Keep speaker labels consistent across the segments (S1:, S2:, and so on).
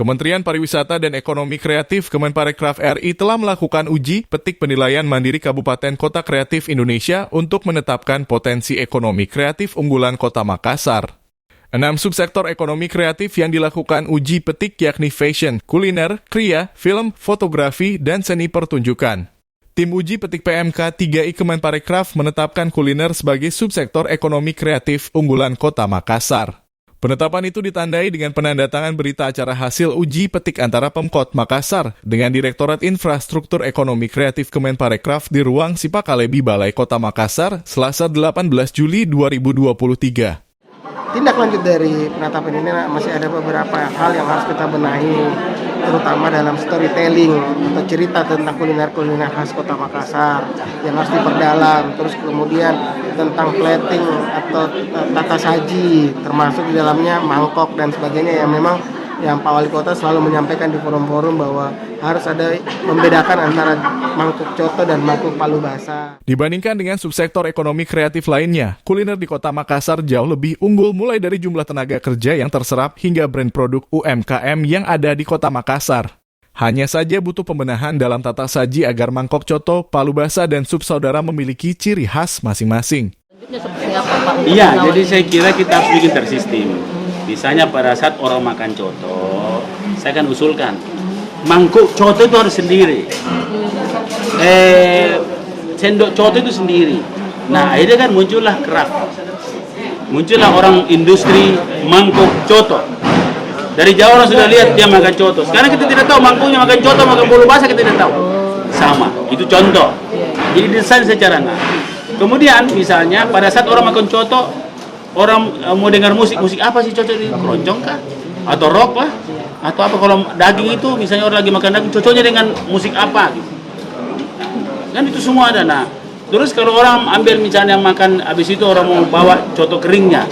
S1: Kementerian Pariwisata dan Ekonomi Kreatif Kemenparekraf RI telah melakukan uji petik penilaian mandiri Kabupaten Kota Kreatif Indonesia untuk menetapkan potensi ekonomi kreatif unggulan Kota Makassar. 6 subsektor ekonomi kreatif yang dilakukan uji petik yakni fashion, kuliner, kriya, film, fotografi, dan seni pertunjukan. Tim uji petik PMK 3I Kemenparekraf menetapkan kuliner sebagai subsektor ekonomi kreatif unggulan Kota Makassar. Penetapan itu ditandai dengan penandatangan berita acara hasil uji petik antara Pemkot Makassar dengan Direktorat Infrastruktur Ekonomi Kreatif Kemenparekraf di ruang Sipakalebi Balai Kota Makassar, Selasa 18 Juli 2023.
S2: Tindak lanjut dari penetapan ini masih ada beberapa hal yang harus kita benahi, terutama dalam storytelling atau cerita tentang kuliner-kuliner khas Kota Makassar yang harus diperdalam. Terus kemudian tentang plating atau tata saji, termasuk di dalamnya mangkok dan sebagainya yang Pak Wali Kota selalu menyampaikan di forum-forum bahwa harus ada membedakan antara mangkuk coto dan mangkuk palu basah.
S1: Dibandingkan dengan subsektor ekonomi kreatif lainnya, kuliner di Kota Makassar jauh lebih unggul mulai dari jumlah tenaga kerja yang terserap hingga brand produk UMKM yang ada di Kota Makassar. Hanya saja butuh pembenahan dalam tata saji agar mangkok coto, palu basah, dan sup saudara memiliki ciri khas masing-masing.
S3: Iya, jadi saya kira kita harus bikin tersistem. Misalnya pada saat orang makan coto, saya akan usulkan mangkuk coto itu harus sendiri, sendok coto itu sendiri. Nah akhirnya kan muncullah craft, muncullah orang industri mangkuk coto. Dari jauh orang sudah lihat dia makan coto. Sekarang kita tidak tahu mangkuknya makan coto, makan bolu basah, kita tidak tahu. Sama, itu contoh. Jadi desain secara Kemudian misalnya pada saat orang makan coto, orang mau dengar musik apa sih cocok ini? Keroncong kah? Atau rock lah? Atau apa kalau daging itu misalnya orang lagi makan daging cocoknya dengan musik apa gitu. Kan itu semua ada. Nah, terus kalau orang ambil misalnya makan habis itu orang mau bawa coto keringnya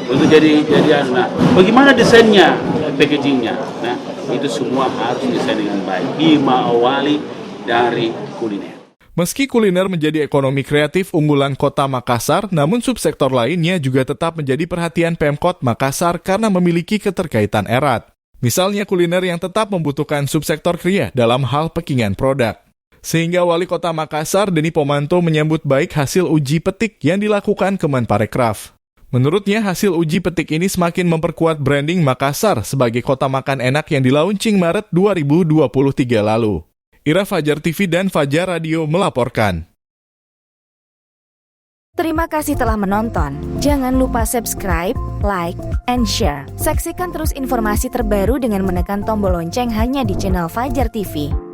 S3: untuk jadi nah, bagaimana desainnya, packagingnya. Nah, itu semua harus desain dengan baik. Diawali dari kuliner.
S1: Meski kuliner menjadi ekonomi kreatif unggulan Kota Makassar, namun subsektor lainnya juga tetap menjadi perhatian Pemkot Makassar karena memiliki keterkaitan erat. Misalnya kuliner yang tetap membutuhkan subsektor kriya dalam hal pekingan produk. Sehingga Wali Kota Makassar, Deni Pomanto, menyambut baik hasil uji petik yang dilakukan Kemenparekraf. Menurutnya, hasil uji petik ini semakin memperkuat branding Makassar sebagai kota makan enak yang dilaunching Maret 2023 lalu. Ira, Fajar TV dan Fajar Radio melaporkan.
S4: Terima kasih telah menonton. Jangan lupa subscribe, like, and share. Saksikan terus informasi terbaru dengan menekan tombol lonceng hanya di channel Fajar TV.